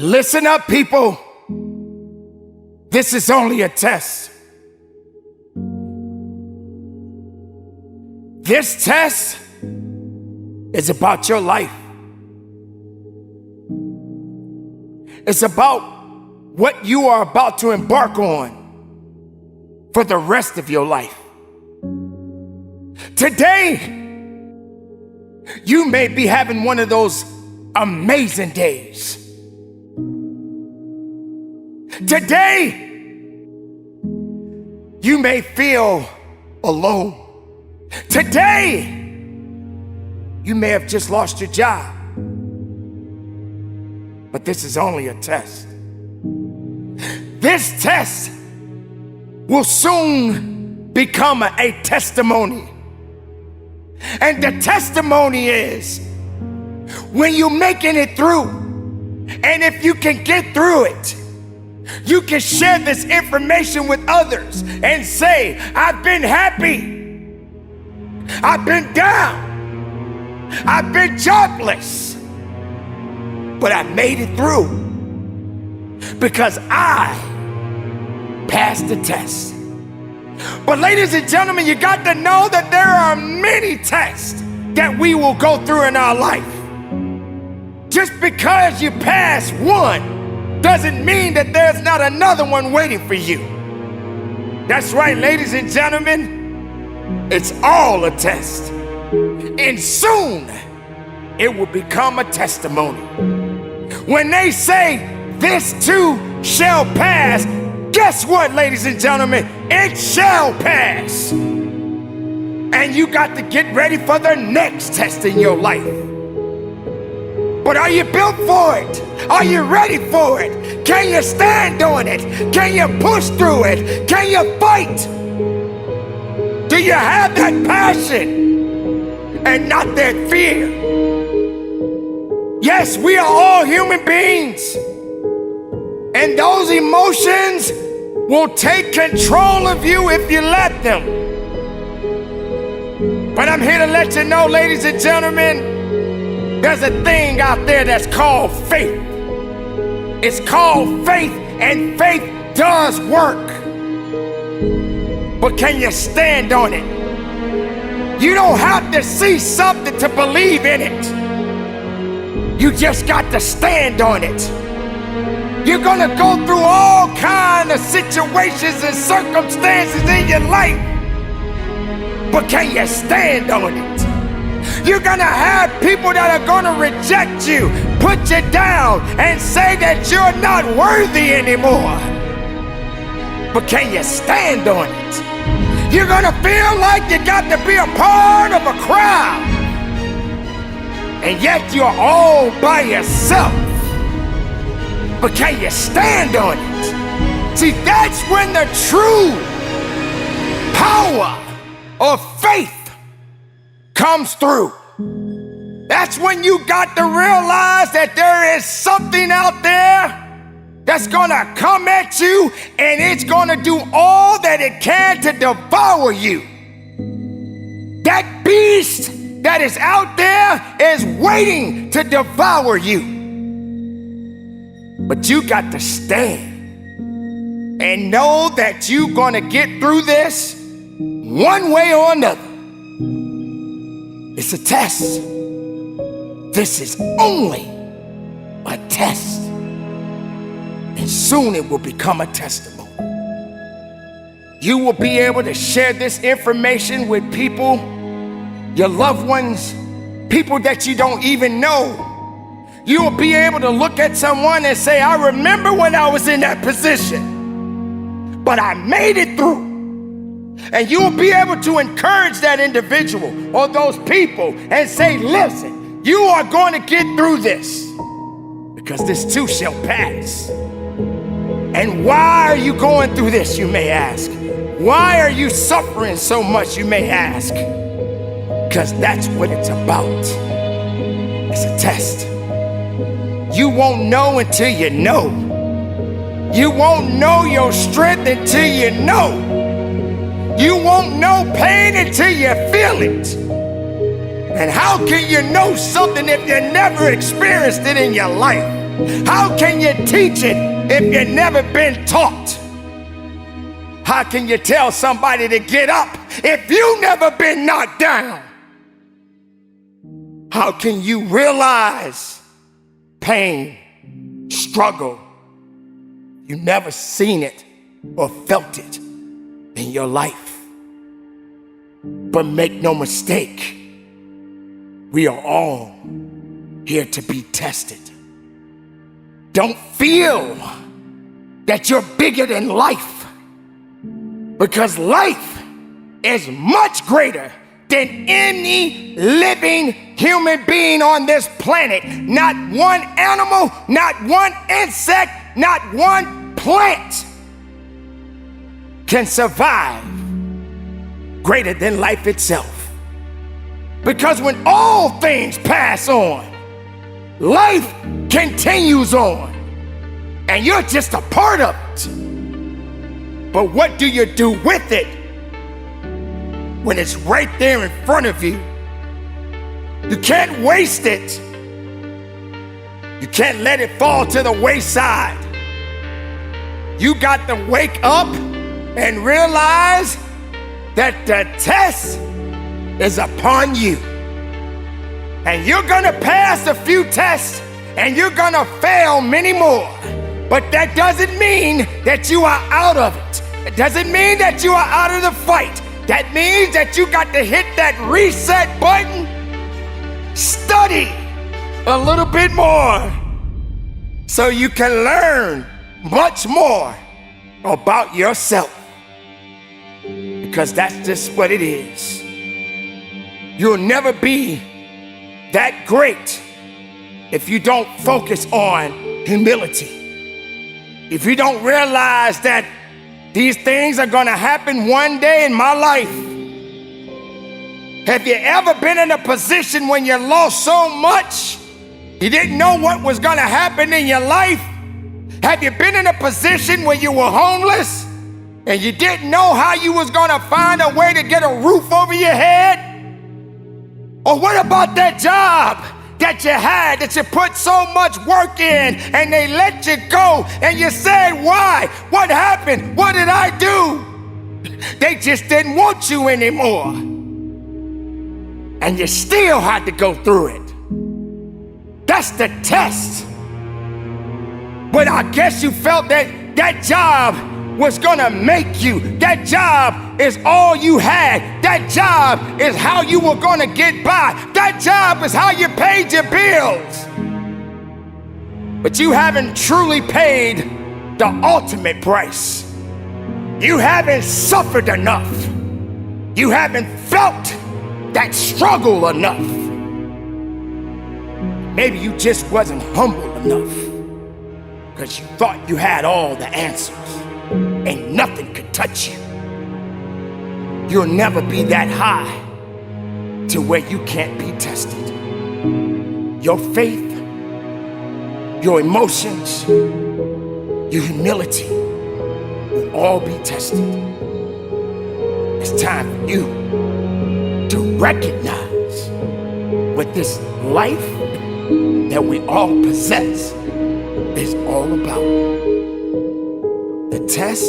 Listen up, people. This is only a test. This test is about your life. It's about what you are about to embark on for the rest of your life. Today, you may be having one of those amazing days. Today, you may feel alone. Today, you may have just lost your job. But this is only a test. This test will soon become a testimony. And the testimony is when you're making it through, and if you can get through it, you can share this information with others and say, I've been happy, I've been down, I've been jobless, but I made it through because I passed the test. But ladies and gentlemen, you got to know that there are many tests that we will go through in our life. Just because you pass one doesn't mean that there's not another one waiting for you. That's right, ladies and gentlemen, it's all a test. And soon, it will become a testimony. When they say, this too shall pass, guess what, ladies and gentlemen? It shall pass. And you got to get ready for the next test in your life. But are you built for it? Are you ready for it? Can you stand on it? Can you push through it? Can you fight? Do you have that passion and not that fear? Yes, we are all human beings. And those emotions will take control of you if you let them. But I'm here to let you know, ladies and gentlemen, there's a thing out there that's called faith. It's called faith, and faith does work. But can you stand on it? You don't have to see something to believe in it. You just got to stand on it. You're gonna go through all kinds of situations and circumstances in your life, but can you stand on it? You're gonna have people that are gonna reject you, put you down, and say that you're not worthy anymore. But can you stand on it? You're gonna feel like you got to be a part of a crowd, and yet you're all by yourself. But can you stand on it? See, that's when the true power of faith comes through. That's when you got to realize that there is something out there that's gonna come at you, and it's gonna do all that it can to devour you. That beast that is out there is waiting to devour you. But you got to stand and know that you're gonna get through this one way or another. It's a test. This is only a test. And soon it will become a testimony. You will be able to share this information with people, your loved ones, people that you don't even know. You will be able to look at someone and say, I remember when I was in that position, but I made it through. And you will be able to encourage that individual or those people and say, listen, you are going to get through this because this too shall pass. And why are you going through this, you may ask? Why are you suffering so much, you may ask? Because that's what it's about. It's a test. You won't know until you know. You won't know your strength until you know. You won't know pain until you feel it. And how can you know something if you never experienced it in your life? How can you teach it if you've never been taught? How can you tell somebody to get up if you've never been knocked down? How can you realize pain, struggle? You've never seen it or felt it in your life. But make no mistake, we are all here to be tested. Don't feel that you're bigger than life, because life is much greater than any living human being on this planet. Not one animal, not one insect, not one plant can survive greater than life itself. Because when all things pass on, life continues on, and you're just a part of it. But what do you do with it when it's right there in front of you? You can't waste it. You can't let it fall to the wayside. You got to wake up and realize that the test is upon you. And you're gonna pass a few tests and you're gonna fail many more. But that doesn't mean that you are out of it. It doesn't mean that you are out of the fight. That means that you got to hit that reset button, study a little bit more so you can learn much more about yourself. Because that's just what it is. You'll never be that great if you don't focus on humility. If you don't realize that these things are gonna happen one day in my life. Have you ever been in a position when you lost so much, you didn't know what was gonna happen in your life? Have you been in a position where you were homeless and you didn't know how you was gonna find a way to get a roof over your head? Or what about that job that you had, that you put so much work in and they let you go and you said, why? What happened? What did I do? They just didn't want you anymore. And you still had to go through it. That's the test. But I guess you felt that that job was gonna make you. That job is all you had. That job is how you were gonna get by. That job is how you paid your bills. But you haven't truly paid the ultimate price. You haven't suffered enough. You haven't felt that struggle enough. Maybe you just wasn't humble enough because you thought you had all the answers and nothing could touch you. You'll never be that high to where you can't be tested. Your faith, your emotions, your humility will all be tested. It's time for you to recognize what this life that we all possess is all about. The test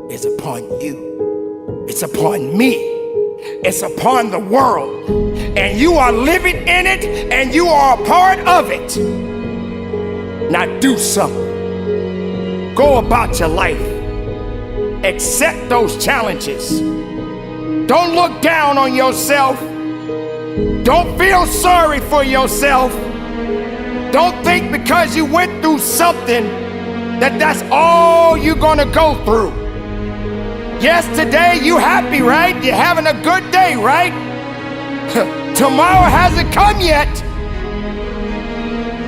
is upon you. It's upon me. It's upon the world. And you are living in it and you are a part of it. Now do something. Go about your life. Accept those challenges. Don't look down on yourself. Don't feel sorry for yourself. Don't think because you went through something that that's all you're gonna go through. Yes, today you happy, right? You're having a good day, right? Tomorrow hasn't come yet.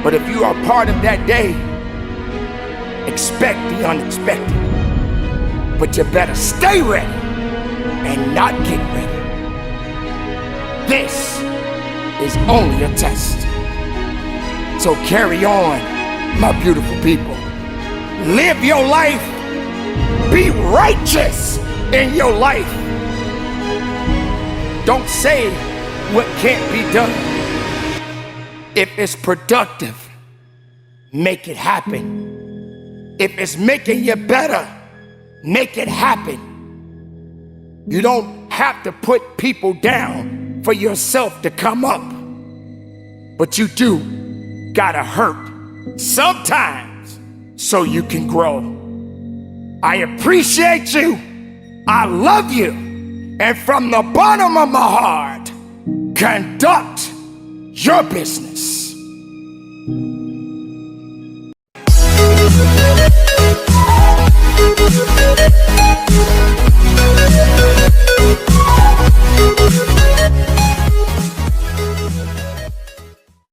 But if you are part of that day, expect the unexpected. But you better stay ready and not get ready. This is only a test. So carry on, my beautiful people. Live your life. Be righteous in your life. Don't say what can't be done if it's productive make it happen. If it's making you better, make it happen. You don't have to put people down for yourself to come up. But you do gotta hurt sometimes so you can grow. I appreciate you. I love you. And from the bottom of my heart, conduct your business.